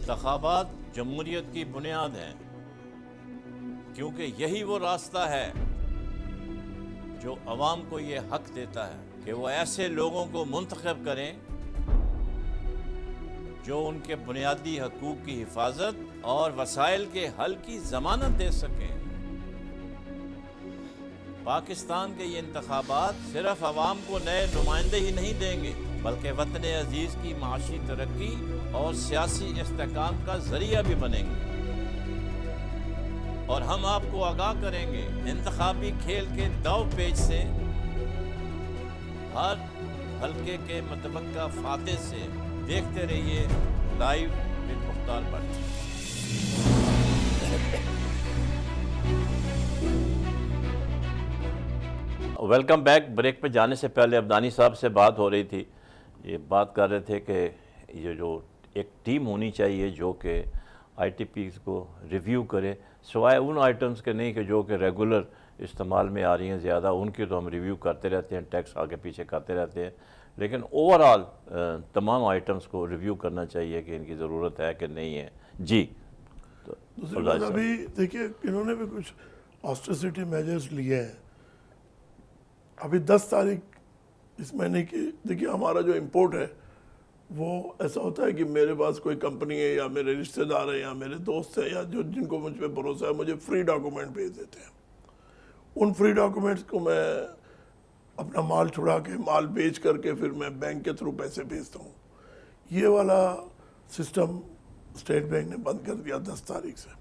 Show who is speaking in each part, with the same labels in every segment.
Speaker 1: इंतखाबात जमहूरियत की बुनियाद हैं, क्योंकि यही वो रास्ता है जो अवाम को ये हक देता है कि वो ऐसे लोगों को मुंतखब करें जो उनके बुनियादी हकूक़ की हिफाजत और वसाइल के हल की ज़मानत दे सकें। पाकिस्तान के ये इंतखाबात सिर्फ अवाम को नए नुमाइंदे ही नहीं देंगे, बल्कि वतन अजीज़ की माशी तरक्की और सियासी इस्तेहकाम का ज़रिया भी बनेंगे। और हम आपको आगाह करेंगे इंतखाबी खेल के दाव पेच से, हर हल्के के मुतवक्का फाते से। देखते रहिए live with Mukhtar Bhatt. Welcome back. Break पे जाने से पहले अब्दानी साहब से बात हो रही थी, ये बात कर रहे थे कि ये जो एक टीम होनी चाहिए जो कि ITPs को रिव्यू करे, सिवाय उन आइटम्स के नहीं कि जो कि रेगुलर इस्तेमाल में आ रही हैं ज़्यादा, उनकी तो हम रिव्यू करते रहते हैं, टैक्स आगे पीछे करते रहते हैं, लेकिन ओवरऑल तमाम आइटम्स को रिव्यू करना चाहिए कि इनकी ज़रूरत है कि नहीं है। जी, तो
Speaker 2: दूसरी बात, अभी देखिए इन्होंने भी कुछ ऑस्टेरिटी मेजर्स लिए हैं। अभी 10 तारीख इस महीने की, देखिए हमारा जो इंपोर्ट है वो ऐसा होता है कि मेरे पास कोई कंपनी है या मेरे रिश्तेदार है या मेरे दोस्त है या जो जिनको मुझ पर भरोसा है, मुझे फ्री डॉक्यूमेंट भेज देते हैं। उन फ्री डॉक्यूमेंट्स को मैं अपना माल छुड़ा के, माल बेच करके फिर मैं बैंक के थ्रू पैसे भेजता हूँ। ये वाला सिस्टम स्टेट बैंक ने बंद कर दिया 10 तारीख से।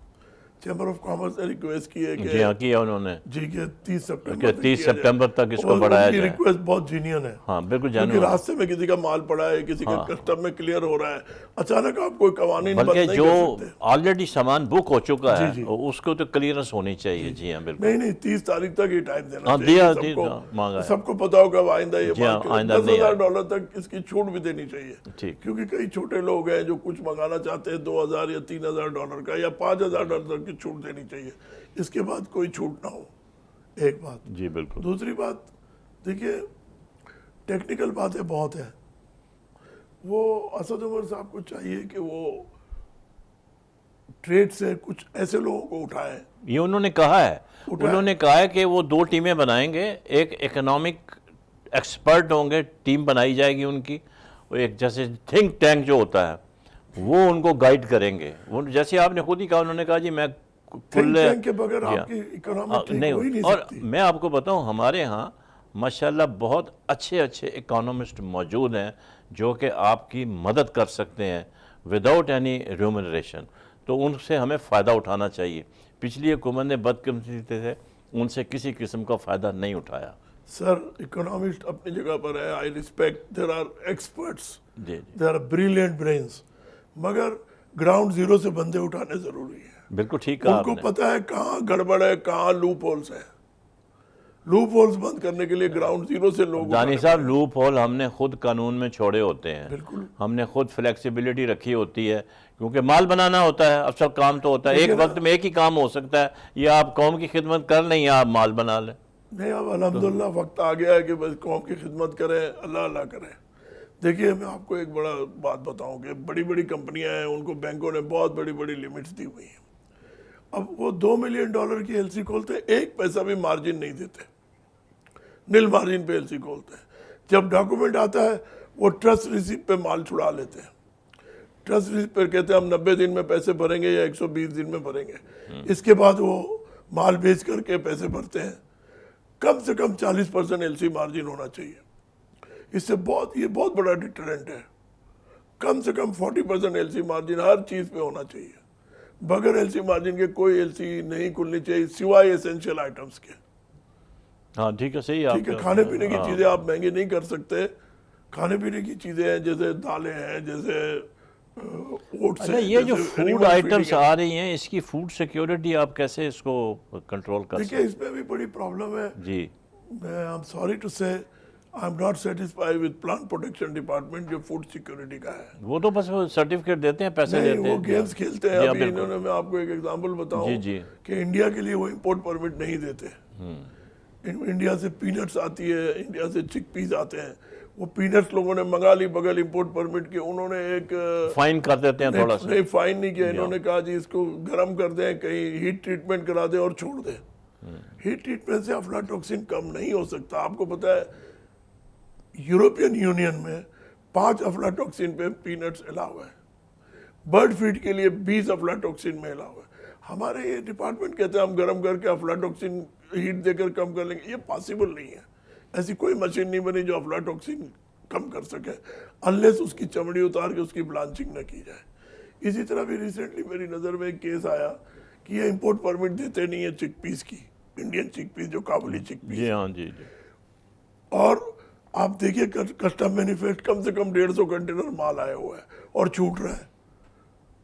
Speaker 2: चैम्बर ऑफ कॉमर्स ने रिक्वेस्ट की है कि
Speaker 1: जी हाँ, किया उन्होंने
Speaker 2: जी के 30
Speaker 1: सितंबर तक इसको बढ़ाया जाए।
Speaker 2: रिक्वेस्ट बहुत जीनियन है।
Speaker 1: हाँ बिल्कुल,
Speaker 2: क्योंकि रास्ते में किसी का माल पड़ा है, किसी का कस्टम में क्लियर हो रहा है, अचानक आप कोई कवानीन बंद नहीं कर सकते।
Speaker 1: जो ऑलरेडी सामान बुक हो चुका है उसको तो क्लियरेंस होनी चाहिए। जी हाँ बिल्कुल।
Speaker 2: नहीं 30 तारीख तक ही टाइम देना
Speaker 1: चाहिए।
Speaker 2: सबको पता होगा आइंदा ये $10,000 तक इसकी छूट भी देनी चाहिए, क्योंकि कई छोटे लोग हैं जो कुछ मंगाना चाहते हैं $2,000 या $3,000 का या $5,000 की छूट देनी चाहिए। इसके बाद कोई छूट ना हो, एक बात।
Speaker 1: जी बिल्कुल।
Speaker 2: दूसरी बात, देखिए टेक्निकल बातें बहुत हैं। वो असद उमर साहब को चाहिए कि वो ट्रेड से कुछ ऐसे लोगों को उठाएं।
Speaker 1: ये उन्होंने कहा है, उन्होंने कहा है कि वो 2 टीमें बनाएंगे, एक इकोनॉमिक एक्सपर्ट होंगे, टीम बनाई जाएगी उनकी, वो एक जैसे थिंक टैंक जो होता है वो उनको गाइड करेंगे। वो जैसे आपने खुद ही कहा, उन्होंने कहा जी मैं
Speaker 2: के बगैर आपकी इकोनॉमी
Speaker 1: नहीं हो नहीं। और मैं आपको बताऊं, हमारे यहाँ माशाल्लाह बहुत अच्छे अच्छे इकोनॉमिस्ट मौजूद हैं जो कि आपकी मदद कर सकते हैं विदाउट एनी रेम्यूनरेशन। तो उनसे हमें फ़ायदा उठाना चाहिए। पिछली हुकूमत ने बदकिस्मती से उनसे किसी किस्म का फ़ायदा नहीं उठाया।
Speaker 2: सर इकोनॉमिस्ट अपनी जगह पर है, I respect, there are experts,
Speaker 1: जी
Speaker 2: देयर आर ब्रिलियंट ब्रेन्स, मगर ग्राउंड जीरो से बंदे उठाने ज़रूरी है।
Speaker 1: बिल्कुल ठीक कहा
Speaker 2: उनको पता है कहाँ गड़बड़ है, कहाँ लूप होल्स है। लूप होल्स बंद करने के लिए ग्राउंड जीरो से लोग
Speaker 1: दानी साहब, लूप होल हमने खुद कानून में छोड़े होते हैं।
Speaker 2: बिल्कुल,
Speaker 1: हमने खुद फ्लेक्सिबिलिटी रखी होती है, क्योंकि माल बनाना होता है, अफसर काम तो होता है, एक वक्त में एक ही काम हो सकता है, या आप कौम की खिदमत कर लें या आप माल बना लें।
Speaker 2: नहीं, अब अल्हम्दुलिल्लाह वक्त आ गया है कि बस कौम की खिदमत करें, अल्लाह अल्लाह करें। देखिए मैं आपको एक बड़ा बात बताऊं कि बड़ी बड़ी कंपनियां हैं, उनको बैंकों ने बहुत बड़ी बड़ी लिमिट्स दी हुई हैं। अब वो $2 मिलियन की LC खोलते हैं, 1 पैसा भी मार्जिन नहीं देते, नील मार्जिन पे LC खोलते हैं। जब डॉक्यूमेंट आता है वो ट्रस्ट रिसीप्ट पे माल छुड़ा लेते हैं। ट्रस्ट रिसीप्ट पे कहते हैं हम 90 दिन में पैसे भरेंगे या 120 दिन में भरेंगे। इसके बाद वो माल बेच करके पैसे भरते हैं। कम से कम 40% LC मार्जिन होना चाहिए। इससे ये बहुत बड़ा डिटरेंट है। कम से कम 40% LC मार्जिन हर चीज़ पे होना चाहिए। बगैर LC मार्जिन के कोई LC नहीं खुलनी चाहिए, सिवाय एसेंशियल आइटम्स के।
Speaker 1: हाँ ठीक है, सही है।
Speaker 2: ठीक है, खाने पीने की चीज़ें आप महंगी नहीं कर सकते। खाने पीने की चीज़ें हैं जैसे दालें हैं, जैसे ओट्स हैं।
Speaker 1: ये जो फूड आइटम्स आ रही हैं, इसकी फूड सिक्योरिटी आप कैसे इसको कंट्रोल कर सकते हैं?
Speaker 2: देखिए इसमें भी बड़ी प्रॉब्लम है
Speaker 1: जी।
Speaker 2: मैं आई एम सॉरी टू से I am not satisfied with plant protection department जो फूड सिक्योरिटी का है।
Speaker 1: वो तो बस सर्टिफिकेट देते हैं, पैसे देते हैं,
Speaker 2: वो गेम्स खेलते हैं। अभी इन्होंने, मैं आपको एक एग्जांपल बताऊं कि इंडिया के लिए वो इंपोर्ट परमिट नहीं देते। इंडिया से पीनट्स आती है, इंडिया से चिकपीस आते हैं, वो पीनट्स लोगों ने मंगा ली बगैर इंपोर्ट परमिट के, उन्होंने एक
Speaker 1: फाइन कर देते हैं थोड़ा सा।
Speaker 2: नहीं फाइन नहीं किया, इन्होंने कहा जी इसको गर्म कर दें, कहीं हीट ट्रीटमेंट करा दें और छोड़ दें। हीट ट्रीटमेंट से अफ्लाटॉक्सिन कम नहीं हो सकता। आपको पता है यूरोपियन यूनियन में 5 अफ्लाटॉक्सिन पे पीनट्स अलाउ है, बर्ड फीड के लिए 20 अफ्लाटॉक्सिन में अलाउ है। हमारे ये डिपार्टमेंट कहते हैं हम गर्म करके अफ्लाटॉक्सिन हीट देकर कम कर लेंगे, ये पॉसिबल नहीं है। ऐसी कोई मशीन नहीं बनी जो अफ्लाटॉक्सिन कम कर सके, अनलेस उसकी चमड़ी उतार के उसकी ब्लांचिंग न की जाए। इसी तरह भी रिसेंटली मेरी नज़र में एक केस आया कि ये इंपोर्ट परमिट देते नहीं है चिकपीस की, इंडियन चिकपीस जो काबुली चिकपीस।
Speaker 1: जी हाँ, जी।
Speaker 2: और आप देखिए कस्टम मैन्युफैक्चर कम से कम 150 कंटेनर माल आया हुआ है और छूट रहा है।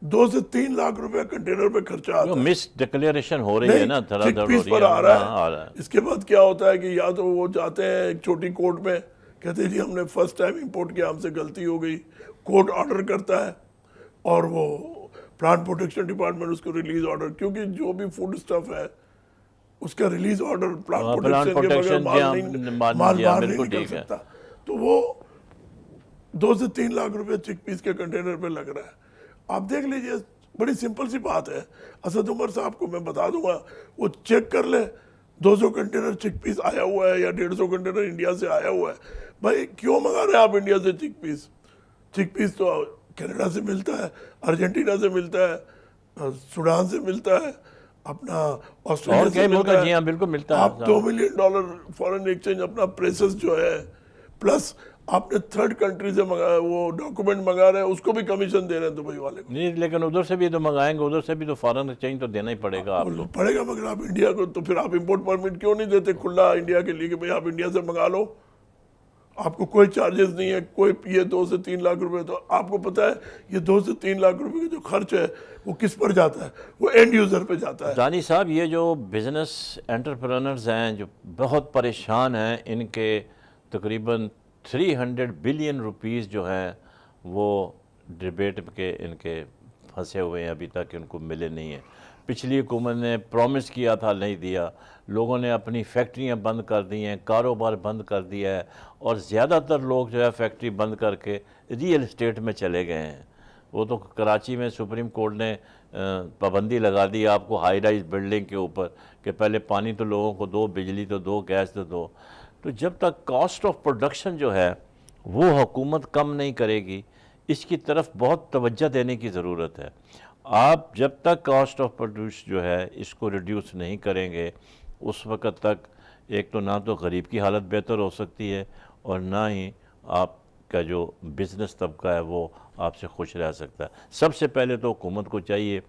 Speaker 2: 2 से 3 लाख रुपए कंटेनर पे खर्चा आता है।
Speaker 1: मिस डिक्लेरेशन हो रही है ना, धड़ाधड़ हो
Speaker 2: चिकपीस
Speaker 1: रही
Speaker 2: पर
Speaker 1: है।
Speaker 2: आ रहा
Speaker 1: हाँ,
Speaker 2: है। इसके बाद क्या होता है कि या तो वो जाते हैं एक छोटी कोर्ट में, कहते हैं जी हमने फर्स्ट टाइम इंपोर्ट किया, हमसे गलती हो गई, कोर्ट ऑर्डर करता है और वो प्लांट प्रोटेक्शन डिपार्टमेंट उसको रिलीज ऑर्डर, क्योंकि जो भी फूड स्टफ है उसका रिलीज ऑर्डर प्लांट प्रोटेक्शन के बगैर माल बाहर नहीं निकल सकता। तो वो 2 से 3 लाख रुपए चिकपीस के कंटेनर पे लग रहा है। आप देख लीजिए, बड़ी सिंपल सी बात है। असद उमर साहब को मैं बता दूंगा, वो चेक कर ले 200 कंटेनर चिकपीस आया हुआ है या 150 कंटेनर इंडिया से आया हुआ है। भाई क्यों मंगा रहे हैं आप इंडिया से चिकपीस? चिकपीस तो कनाडा से मिलता है, अर्जेंटीना से मिलता है, सूडान से मिलता है, अपना ऑस्ट्रेलिया से मिलता है।
Speaker 1: जी हाँ, बिल्कुल मिलता है।
Speaker 2: आप $2 मिलियन फॉरेन एक्सचेंज अपना प्रेसेस जो है, प्लस आपने थर्ड कंट्री से मंगाया वो डॉक्यूमेंट मंगा रहे हैं, उसको भी कमीशन दे रहे हैं दुबई वाले को।
Speaker 1: नहीं, लेकिन उधर से भी तो मंगाएंगे, उधर से भी तो फॉरेन एक्सचेंज तो देना ही पड़ेगा आपको।
Speaker 2: पड़ेगा, मगर आप इंडिया को तो फिर आप इंपोर्ट परमिट क्यों नहीं देते खुला इंडिया के लिए कि भाई आप इंडिया से मंगा लो, आपको कोई चार्जेस नहीं है, कोई ये 2 से 3 लाख रुपए। तो आपको पता है ये 2 से 3 लाख रुपए का जो खर्च है वो किस पर जाता है? वो एंड यूजर पे जाता है।
Speaker 1: दानी साहब, ये जो बिजनेस एंटरप्रेन्योर्स हैं जो बहुत परेशान हैं, इनके तकरीबन 300 बिलियन रुपीस जो हैं वो डिबेट के इनके फंसे हुए हैं, अभी तक इनको मिले नहीं हैं। पिछली हुकूमत ने प्रॉमिस किया था, नहीं दिया। लोगों ने अपनी फैक्ट्रियां बंद कर दी हैं, कारोबार बंद कर दिया है, और ज़्यादातर लोग जो है फैक्ट्री बंद करके रियल एस्टेट में चले गए हैं। वो तो कराची में सुप्रीम कोर्ट ने पाबंदी लगा दी आपको हाई राइज बिल्डिंग के ऊपर कि पहले पानी तो लोगों को दो, बिजली तो दो, गैस तो दो। तो जब तक कॉस्ट ऑफ प्रोडक्शन जो है वो हुकूमत कम नहीं करेगी, इसकी तरफ बहुत तवज्जो देने की ज़रूरत है। आप जब तक कॉस्ट ऑफ प्रोड्यूस जो है इसको रिड्यूस नहीं करेंगे, उस वक़्त तक एक तो ना तो गरीब की हालत बेहतर हो सकती है और ना ही आपका जो बिज़नेस तबका है वो आपसे खुश रह सकता है। सबसे पहले तो हुकूमत को चाहिए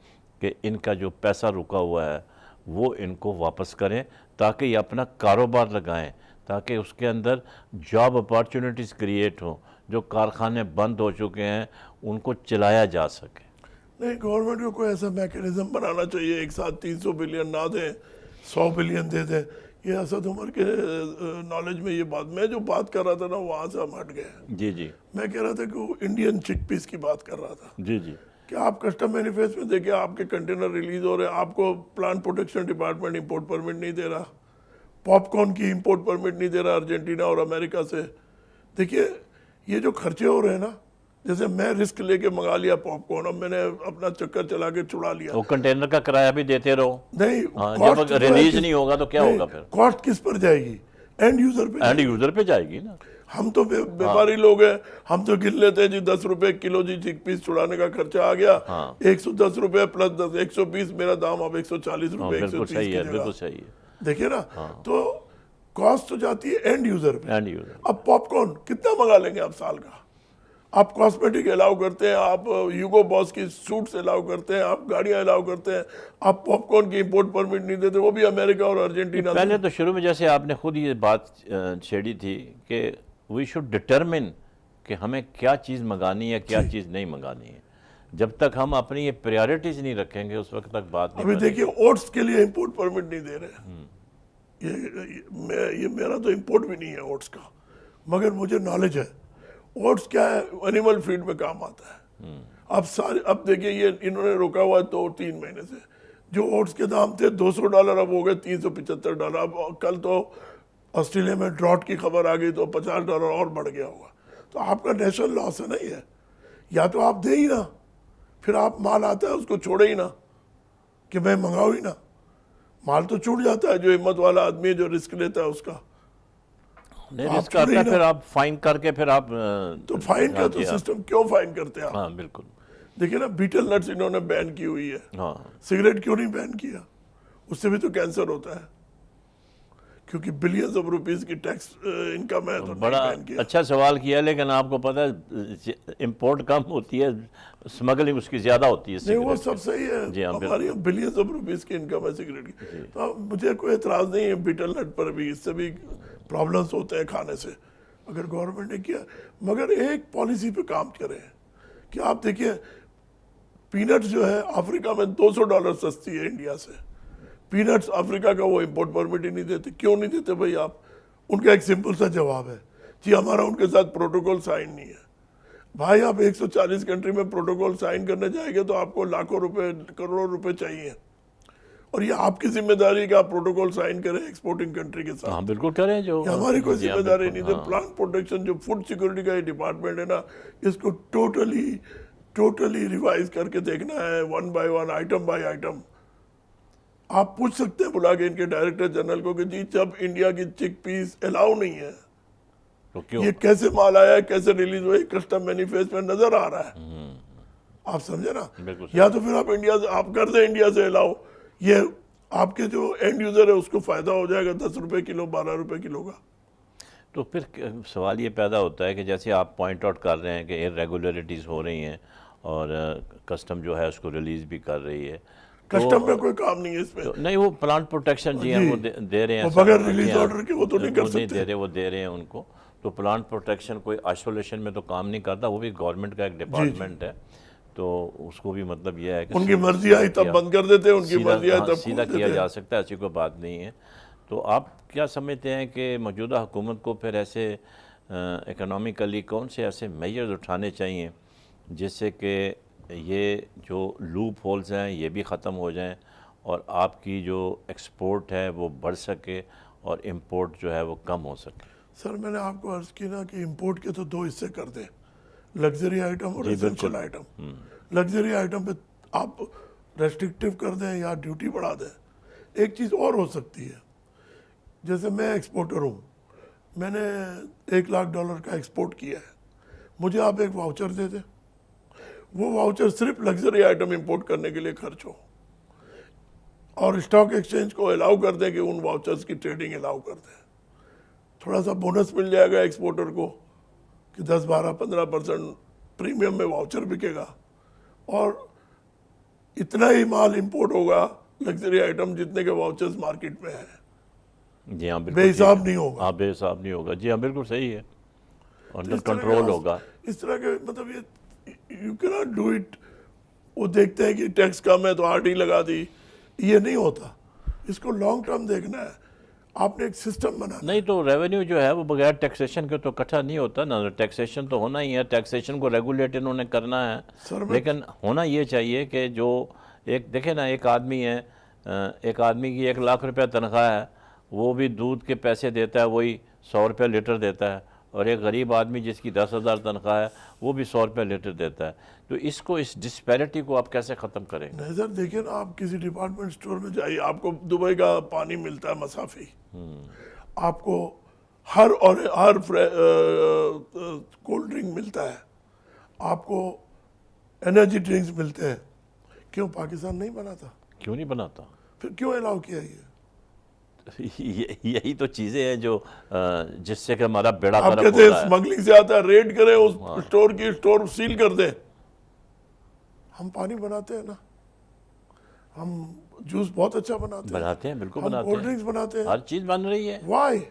Speaker 1: कि इनका जो पैसा रुका हुआ है वो इनको वापस करें, ताकि ये अपना कारोबार लगाएं, ताकि उसके अंदर जॉब अपॉर्चुनिटीज़ क्रिएट हों। जो कारखाने बंद हो चुके हैं उनको चलाया जा सके।
Speaker 2: नहीं, गवर्नमेंट को कोई ऐसा मैकेनिज्म बनाना चाहिए, एक साथ 300 बिलियन ना दें, 100 बिलियन दे दें। ये असद उमर के नॉलेज में ये बात, मैं जो बात कर रहा था ना वहाँ से हम हट गए।
Speaker 1: जी जी,
Speaker 2: मैं कह रहा था कि वो इंडियन चिकपीस की बात कर रहा था।
Speaker 1: जी जी,
Speaker 2: कि आप कस्टम मैन्युफैक्चर में देखिए, आपके कंटेनर रिलीज हो रहे हैं, आपको plant protection department import permit नहीं दे रहा, पॉपकॉर्न की इंपोर्ट परमिट नहीं दे रहा अर्जेंटीना और अमेरिका से। देखिए ये जो खर्चे हो रहे हैं ना, जैसे मैं रिस्क लेके मंगा लिया पॉपकॉर्न, अब मैंने अपना चक्कर चला के छुड़ा लिया,
Speaker 1: वो कंटेनर का किराया भी देते रहो।
Speaker 2: नहीं,
Speaker 1: जब रिलीज नहीं होगा तो क्या होगा फिर?
Speaker 2: कॉस्ट किस पर जाएगी? एंड यूजर पे।
Speaker 1: एंड यूजर पे जाएगी ना।
Speaker 2: हम तो व्यापारी लोग हैं, हम तो गिन लेते हैं जी 10 रुपए किलो जी चिकपीस छुड़ाने का खर्चा आ गया। 110 रुपए प्लस 10, 120 मेरा दाम, अब 140 रुपए, 130
Speaker 1: सही है,
Speaker 2: की
Speaker 1: बिल्कुल
Speaker 2: जगह।
Speaker 1: सही है।
Speaker 2: देखिए ना, तो कॉस्ट तो जाती है एंड यूजर पे।
Speaker 1: And user.
Speaker 2: अब पॉपकॉर्न कितना मंगा लेंगे आप साल का? आप कॉस्मेटिक अलाउ करते हैं, आप यूगो बॉस की सूट्स अलाउ करते हैं, आप गाड़ियां अलाउ करते हैं, आप पॉपकॉर्न की इंपोर्ट परमिट नहीं देते, वो भी अमेरिका और अर्जेंटीना।
Speaker 1: पहले तो शुरू में जैसे आपने खुद ये बात छेड़ी थी कि वी शुड डिटरमिन कि हमें क्या चीज़ मंगानी है, क्या चीज़ नहीं मंगानी है। जब तक हम अपनी ये प्रायोरिटीज नहीं रखेंगे उस वक्त तक बात नहीं।
Speaker 2: अभी देखिए ओट्स के लिए इंपोर्ट परमिट नहीं दे रहे। ये मेरा तो इंपोर्ट भी नहीं है ओट्स का, मगर मुझे नॉलेज है ओट्स क्या है, एनिमल फीड में काम आता है। अब देखिए ये इन्होंने रोका हुआ है 2-3 महीने से। जो ओट्स के दाम थे $200, अब हो गए $375। अब कल तो ऑस्ट्रेलिया में ड्रॉट की खबर आ गई तो $50 और बढ़ गया होगा। तो आपका नेशनल लॉस है ना ये। या तो आप दे ही ना, फिर आप माल आता है उसको छोड़े ही ना कि मैं मंगाऊं ही ना, माल तो छूट जाता है। जो हिम्मत वाला आदमी है जो रिस्क लेता है उसका,
Speaker 1: नहीं
Speaker 2: आप
Speaker 1: रिस्क
Speaker 2: छोड़े
Speaker 1: आता
Speaker 2: ही
Speaker 1: है,
Speaker 2: ना।
Speaker 1: फिर आप फाइन करके फिर आप
Speaker 2: तो फाइन का तो
Speaker 1: जी, हाँ।
Speaker 2: सिस्टम क्यों फाइन करते हैं आप?
Speaker 1: हाँ बिल्कुल।
Speaker 2: देखिए ना, बीटल नट्स इन्होंने बैन की हुई है,
Speaker 1: हाँ
Speaker 2: सिगरेट क्यों नहीं बैन किया? उससे भी तो कैंसर होता है, क्योंकि बिलियंस ऑफ रुपीस की टैक्स इनकम है, तो
Speaker 1: बड़ा
Speaker 2: नहीं बैन किया।
Speaker 1: अच्छा सवाल किया, लेकिन आपको पता है इंपोर्ट कम होती है, स्मगलिंग उसकी ज़्यादा होती है
Speaker 2: नहीं, वो
Speaker 1: सिगरेट
Speaker 2: सब सही है,
Speaker 1: जी हाँ,
Speaker 2: हमारे यहाँ बिलियंस ऑफ रुपीस की इनकम है सिगरेट की। तो अब मुझे कोई एतराज नहीं है बीटल नट पर भी, इससे भी प्रॉब्लम्स होते हैं खाने से, अगर गवर्नमेंट ने किया। मगर एक पॉलिसी पे काम करें कि आप देखिए, पीनट्स जो है अफ्रीका में $200 सस्ती है इंडिया से। पीनट्स अफ्रीका का वो इंपोर्ट परमिट ही नहीं देते। क्यों नहीं देते भाई आप? उनका एक सिंपल सा जवाब है जी, हमारा उनके साथ प्रोटोकॉल साइन नहीं है। भाई आप 140 कंट्री में प्रोटोकॉल साइन करने जाएंगे तो आपको लाखों रुपए, करोड़ों रुपए चाहिए, और ये आपकी जिम्मेदारी है कि आप प्रोटोकॉल साइन करें एक्सपोर्टिंग कंट्री के साथ।
Speaker 1: हाँ बिल्कुल करें जो
Speaker 2: ये हमारी कोई
Speaker 1: जी हाँ,
Speaker 2: जिम्मेदारी
Speaker 1: बिल्कुल,
Speaker 2: नहीं। तो
Speaker 1: हाँ।
Speaker 2: प्लांट प्रोटेक्शन जो फूड सिक्योरिटी का ये डिपार्टमेंट है ना, इसको टोटली रिवाइज करके देखना है, one by one, item by item. आप पूछ सकते हैं बुला के इनके डायरेक्टर जनरल को कि जी, जब इंडिया की चिक पीस अलाउ नहीं है,
Speaker 1: तो क्यों
Speaker 2: ये कैसे माल आया है, कैसे रिलीज हुआ, कस्टम मैनिफेस्ट में नजर आ रहा है। आप समझे ना?
Speaker 1: बिल्कुल
Speaker 2: या तो फिर आप इंडिया से, आप कर दें इंडिया से अलाउ, ये आपके जो एंड यूजर है उसको फायदा हो जाएगा 10 रुपए किलो, 12 रुपए किलो का।
Speaker 1: तो फिर सवाल ये पैदा होता है कि जैसे आप पॉइंट आउट कर रहे हैं कि इरेगुलरिटीज़ हो रही हैं और कस्टम जो है उसको रिलीज़ भी कर रही है,
Speaker 2: कस्टम में कोई काम नहीं है इसमें।
Speaker 1: तो नहीं वो प्लांट प्रोटेक्शन जी
Speaker 2: जी,
Speaker 1: हम वो दे रहे हैं,
Speaker 2: वो बगैर
Speaker 1: जी
Speaker 2: रिलीज
Speaker 1: हाँ,
Speaker 2: ऑर्डर के वो तो नहीं कर
Speaker 1: वो नहीं
Speaker 2: सकते।
Speaker 1: दे रहे, वो दे रहे हैं उनको। तो प्लांट प्रोटेक्शन कोई आइसोलेशन में तो काम नहीं करता, वो भी गवर्नमेंट का एक डिपार्टमेंट है, तो उसको भी मतलब यह है कि
Speaker 2: उनकी मर्जी आई तब बंद कर देते हैं, उनकी मर्जी आई तब
Speaker 1: सीधा
Speaker 2: खोल
Speaker 1: किया
Speaker 2: देते
Speaker 1: जा
Speaker 2: हैं।
Speaker 1: सकता है, ऐसी कोई बात नहीं है। तो आप क्या समझते हैं कि मौजूदा हुकूमत को फिर ऐसे इकनॉमिकली कौन से ऐसे मेजर्स उठाने चाहिए जिससे कि ये जो लूप होल्स हैं ये भी ख़त्म हो जाएं और आपकी जो एक्सपोर्ट है वो बढ़ सके और इंपोर्ट जो है वो कम हो सके?
Speaker 2: सर, मैंने आपको अर्ज की ना कि इंपोर्ट के तो 2 हिस्से कर दें, लग्जरी आइटम और एसेंशियल आइटम। लग्जरी आइटम पे आप रेस्ट्रिक्टिव कर दें या ड्यूटी बढ़ा दें। एक चीज़ और हो सकती है, जैसे मैं एक्सपोर्टर हूँ, मैंने $1 लाख का एक्सपोर्ट किया है, मुझे आप एक वाउचर दे दें, वो वाउचर सिर्फ लग्जरी आइटम इंपोर्ट करने के लिए खर्च हो, और स्टॉक एक्सचेंज को अलाउ कर दें कि उन वाउचर्स की ट्रेडिंग अलाउ कर दें। थोड़ा सा बोनस मिल जाएगा एक्सपोर्टर को कि 10, 12, 15% प्रीमियम में वाउचर बिकेगा, और इतना ही माल इंपोर्ट होगा लग्जरी आइटम जितने के वाउचर्स मार्केट में है।
Speaker 1: जी हाँ बिल्कुल,
Speaker 2: बेहिसाब नहीं होगा।
Speaker 1: हाँ बेहिसाब नहीं होगा, जी हाँ बिल्कुल सही है, अंडर
Speaker 2: इस तरह के
Speaker 1: कंट्रोल होगा।
Speaker 2: इस तरह के मतलब ये you can not do it. वो देखते हैं कि टैक्स कम है तो आरटी लगा दी, ये नहीं होता। इसको लॉन्ग टर्म देखना है, आपने एक सिस्टम बनाना।
Speaker 1: नहीं तो रेवेन्यू जो है वो बगैर टैक्सेशन के तो इकट्ठा नहीं होता ना, टैक्सेशन तो होना ही है, टैक्सेशन को रेगुलेट इन्होंने करना है।
Speaker 2: सर,
Speaker 1: लेकिन होना ये चाहिए कि जो एक देखे ना, एक आदमी है, एक आदमी की 1 लाख रुपया तनख्वाह है, वो भी दूध के पैसे देता है, वही 100 रुपये लीटर देता है, और एक गरीब आदमी जिसकी 10,000 तनख्वाह है वो भी 100 रुपये लीटर देता है। तो इसको, इस डिस्पैरिटी को आप कैसे ख़त्म करेंगे?
Speaker 2: नहीं सर, देखिए ना, आप किसी डिपार्टमेंट स्टोर में जाइए, आपको दुबई का पानी मिलता है मसाफी, आपको हर कोल्ड ड्रिंक मिलता है, आपको एनर्जी ड्रिंक्स मिलते हैं। क्यों पाकिस्तान नहीं बनाता?
Speaker 1: क्यों नहीं बनाता?
Speaker 2: फिर क्यों अलाउ किया ये?
Speaker 1: यही तो चीज़ें हैं जो जिससे कि हमारा बेड़ा
Speaker 2: आप
Speaker 1: गर्क
Speaker 2: कहते
Speaker 1: हो
Speaker 2: हैं
Speaker 1: रहा है।
Speaker 2: स्मगलिंग से आता है, रेड करें उस स्टोर की, स्टोर सील कर दें। हम पानी बनाते हैं ना, हम जूस बहुत अच्छा बनाते हैं,
Speaker 1: बिल्कुल
Speaker 2: हम
Speaker 1: बनाते
Speaker 2: कोल्ड
Speaker 1: हैं,
Speaker 2: ड्रिंक्स बनाते हैं।
Speaker 1: हर चीज़ बन रही है।
Speaker 2: वाई?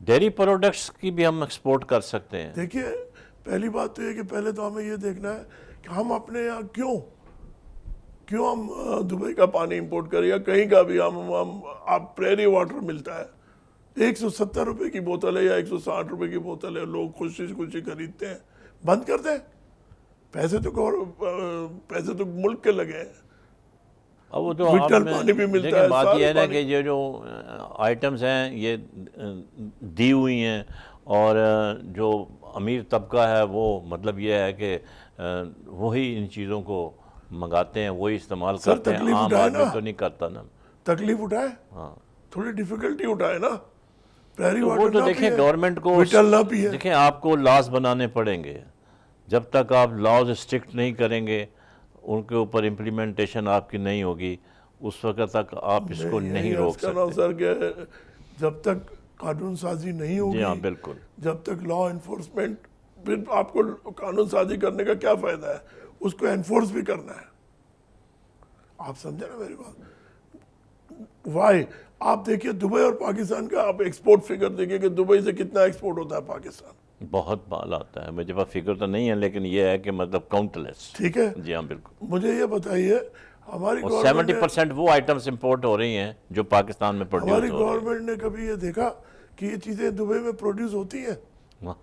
Speaker 1: डेयरी प्रोडक्ट्स की भी हम एक्सपोर्ट कर सकते हैं।
Speaker 2: देखिए, पहली बात तो ये कि पहले तो हमें ये देखना है कि हम अपने यहाँ क्यों हम दुबई का पानी इंपोर्ट करें या कहीं का भी। हम आप प्रेरी वाटर मिलता है, 170 रुपए की बोतल है या 160 रुपए की बोतल है, लोग खुशी खुशी खरीदते हैं। बंद कर दें, पैसे तो मुल्क के लगे हैं।
Speaker 1: अब वो तो
Speaker 2: विंटर
Speaker 1: आप में
Speaker 2: पानी भी मिलता
Speaker 1: देखिए,
Speaker 2: है,
Speaker 1: बात
Speaker 2: सारे
Speaker 1: यह है ना
Speaker 2: पानी।
Speaker 1: कि ये जो आइटम्स हैं ये दी हुई हैं और जो अमीर तबका है वो मतलब ये है कि वही इन चीज़ों को मंगाते हैं, वही इस्तेमाल
Speaker 2: सर,
Speaker 1: करते हैं,
Speaker 2: तकलीफ
Speaker 1: आम
Speaker 2: उठाए
Speaker 1: आदमी
Speaker 2: ना।
Speaker 1: तो नहीं करता ना।
Speaker 2: तकलीफ उठाए,
Speaker 1: हाँ,
Speaker 2: थोड़ी डिफिकल्टी उठाए ना। प्रेरी
Speaker 1: तो वो
Speaker 2: वाटर
Speaker 1: तो
Speaker 2: ना
Speaker 1: देखें
Speaker 2: पिए,
Speaker 1: गवर्नमेंट को,
Speaker 2: विटल ना पिए।
Speaker 1: देखें आपको लॉज बनाने पड़ेंगे। जब तक आप लॉज स्ट्रिक्ट नहीं करेंगे, उनके ऊपर इम्प्लीमेंटेशन आपकी नहीं होगी, उस वक्त तक आप इसको
Speaker 2: मैं
Speaker 1: नहीं
Speaker 2: यही
Speaker 1: रोक
Speaker 2: अर्ज कर रहा हूँ
Speaker 1: सकते।
Speaker 2: सर कि जब तक कानून साजी नहीं
Speaker 1: जी हाँ,
Speaker 2: होगी,
Speaker 1: बिल्कुल।
Speaker 2: जब तक लॉ एनफोर्समेंट, फिर आपको कानून साजी करने का क्या फायदा है, उसको एनफोर्स भी करना है। आप समझे ना मेरी बात। वाई आप देखिए दुबई और पाकिस्तान का आप एक्सपोर्ट फिगर देखिए कि दुबई से कितना एक्सपोर्ट होता है पाकिस्तान।
Speaker 1: बहुत माल आता है, मुझे पास फिगर तो नहीं है, लेकिन ये है कि मतलब काउंटलेस।
Speaker 2: ठीक है,
Speaker 1: जी हाँ, बिल्कुल।
Speaker 2: मुझे ये बताइए, हमारी
Speaker 1: और
Speaker 2: गवर्नमेंट
Speaker 1: 70% वो आइटम्स इंपोर्ट हो रही हैं जो पाकिस्तान में प्रोड्यूस
Speaker 2: हमारी
Speaker 1: हो रही
Speaker 2: गवर्नमेंट ने कभी ये देखा कि ये चीज़ें दुबई में प्रोड्यूस होती हैं?
Speaker 1: हैं।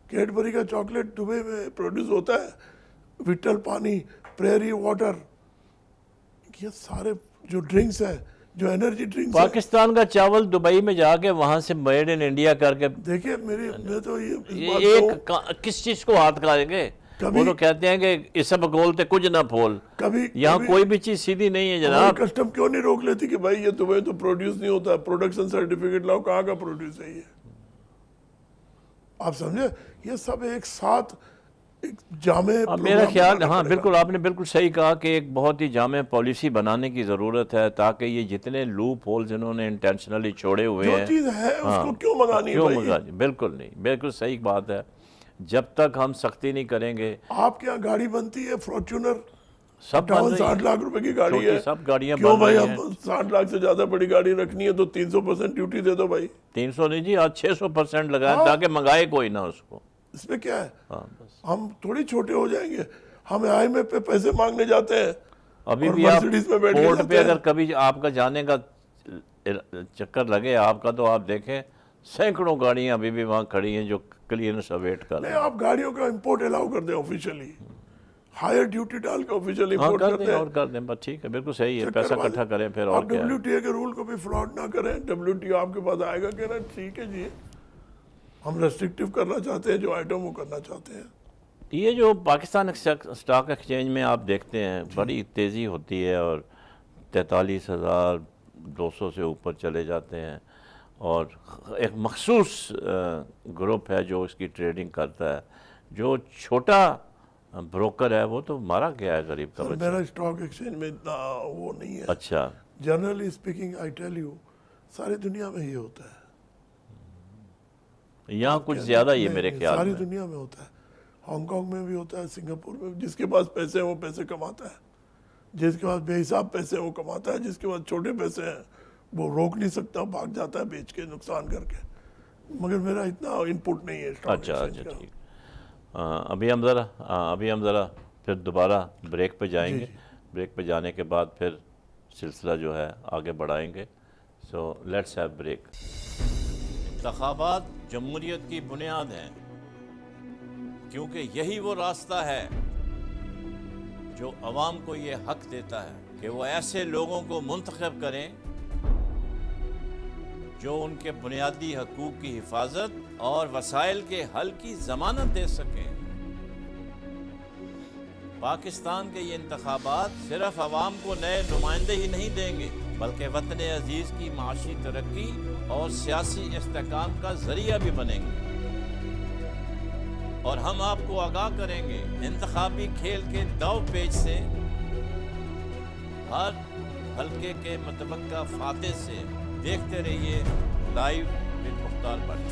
Speaker 2: कैडबरी का चॉकलेट दुबई में प्रोड्यूस होता है, विटल पानी, प्रेरी वाटर, ये सारे जो ड्रिंक्स हैं, जो एनर्जी ड्रिंक्स हैं।
Speaker 1: पाकिस्तान का चावल दुबई में जाके वहां से मेड इन इंडिया करके
Speaker 2: देखिए मैं तो ये इस बात
Speaker 1: एक
Speaker 2: को
Speaker 1: किस चीज को हाथ खाएंगे? वो
Speaker 2: कभी-
Speaker 1: तो कहते हैं कि इस सब गोलते कुछ ना फोल।
Speaker 2: कभी
Speaker 1: यहाँ
Speaker 2: कभी
Speaker 1: कोई भी चीज सीधी नहीं है
Speaker 2: हमारी
Speaker 1: जनाब।
Speaker 2: कस्टम क्यों नहीं रोक लेती कि भाई ये दुबई तो प्रोड्यूस नहीं होता, प्रोडक्शन सर्टिफिकेट लाओ, कहाँ का प्रोड्यूस है ये? आप समझे, ये सब एक साथ एक जामे
Speaker 1: अब मेरा
Speaker 2: प्रोग्राम
Speaker 1: ख्याल,
Speaker 2: बनाना
Speaker 1: हाँ
Speaker 2: पड़ेगा।
Speaker 1: बिल्कुल, आपने बिल्कुल सही कहा कि एक बहुत ही जामे पॉलिसी बनाने की ज़रूरत है, ताकि ये जितने लूप होल्स इन्होंने इंटेंशनली छोड़े हुए
Speaker 2: जो
Speaker 1: हैं,
Speaker 2: चीज है उसको
Speaker 1: हाँ,
Speaker 2: क्यों मंगानी है
Speaker 1: क्यों
Speaker 2: भाई?
Speaker 1: मंगानी? बिल्कुल नहीं, बिल्कुल सही बात है। जब तक हम सख्ती नहीं करेंगे,
Speaker 2: आपके यहाँ गाड़ी बनती है फॉर्च्यूनर,
Speaker 1: सब बन रही
Speaker 2: 60
Speaker 1: है,
Speaker 2: लाख रुपए की गाड़ी
Speaker 1: छोटी
Speaker 2: है,
Speaker 1: सब गाड़ियां
Speaker 2: क्यों
Speaker 1: बन
Speaker 2: भाई?
Speaker 1: रही हैं।
Speaker 2: अब 60 लाख से ज्यादा बड़ी गाड़ी रखनी है तो 300% ड्यूटी दे दो भाई।
Speaker 1: 300 नहीं जी, आज 600% लगाए,
Speaker 2: हाँ।
Speaker 1: ताकि मंगाए कोई ना उसको।
Speaker 2: इसमें क्या है?
Speaker 1: हाँ बस।
Speaker 2: हम थोड़ी छोटे हो जाएंगे, हम IMF पे पैसे मांगने जाते हैं
Speaker 1: अभी
Speaker 2: और
Speaker 1: भी आप
Speaker 2: मर्सिडीज में बैठ के
Speaker 1: पोर्ट
Speaker 2: जाते
Speaker 1: पे
Speaker 2: हैं।
Speaker 1: अगर कभी आपका जाने का चक्कर लगे आपका, तो आप देखें सैकड़ों गाड़ियां अभी भी वहां खड़ी हैं जो क्लियरेंस अवेट कर रही
Speaker 2: नहीं,
Speaker 1: हैं।
Speaker 2: आप गाड़ियों का इंपोर्ट अलाउ कर दें ऑफिशियली, हायर ड्यूटी डाल के ऑफिशियल
Speaker 1: हाँ
Speaker 2: इंपोर्ट
Speaker 1: कर
Speaker 2: कर
Speaker 1: दें,
Speaker 2: दें।
Speaker 1: और कर दें, बस ठीक है, बिल्कुल सही है, पैसा
Speaker 2: करवा
Speaker 1: इकट्ठा
Speaker 2: दें।
Speaker 1: करें फिर, और
Speaker 2: आप
Speaker 1: क्या है।
Speaker 2: WTA के रूल को भी फ्रॉड ना करें। WTA आपके पास आएगा कह रहा है ठीक है जी, हम रेस्ट्रिक्टिव करना चाहते हैं जो आइटम वो करना चाहते हैं।
Speaker 1: ये जो पाकिस्तान स्टॉक एक्सचेंज में आप देखते हैं बड़ी तेज़ी होती है, और 43,200 से ऊपर चले जाते हैं, और एक मखसूस ग्रुप है जो इसकी ट्रेडिंग करता है। जो छोटा ब्रोकर है वो तो मारा गया है, गरीब का
Speaker 2: सर
Speaker 1: बच्चा।
Speaker 2: मेरा स्टॉक एक्सचेंज में इतना वो नहीं है।
Speaker 1: अच्छा,
Speaker 2: generally speaking I tell you, सारी दुनिया में ये होता है।
Speaker 1: यहाँ कुछ ज़्यादा ही
Speaker 2: नहीं,
Speaker 1: मेरे
Speaker 2: नहीं,
Speaker 1: ख्याल
Speaker 2: सारी
Speaker 1: में।
Speaker 2: दुनिया में होता है। हांगकांग में भी होता है, सिंगापुर में भी। जिसके पास पैसे हैं वो पैसे कमाता है, जिसके पास बेहिसाब पैसे हैं वो कमाता है, जिसके पास छोटे पैसे हैं वो रोक नहीं सकता, भाग जाता है बेच के, नुकसान करके। मगर मेरा इतना इनपुट नहीं है स्टॉक
Speaker 1: अच्छा
Speaker 2: एक्सचेंज
Speaker 1: अच्छा,
Speaker 2: का।
Speaker 1: ठीक। अभी हम ज़रा फिर दोबारा ब्रेक पे जाएंगे। ब्रेक पे जाने के बाद फिर सिलसिला जो है आगे बढ़ाएंगे। So let's have break. इंतखाबात जमहूरियत की बुनियाद हैं, क्योंकि यही वो रास्ता है जो अवाम को ये हक देता है कि वो ऐसे लोगों को मुंतखब करें जो उनके बुनियादी हकूक़ की हिफाजत और वसाइल के हल की ज़मानत दे सकें। पाकिस्तान के ये इंतखाबात सिर्फ अवाम को नए नुमाइंदे ही नहीं देंगे, बल्कि वतन अजीज़ की माशी तरक्की और सियासी इस्तेहकाम का ज़रिया भी बनेंगे। और हम आपको आगाह करेंगे इंतखाबी खेल के दाव पेच से, हर हल्के के मुतवक्का फाते से। देखते रहिए लाइव विद मुख्तार भट्ट।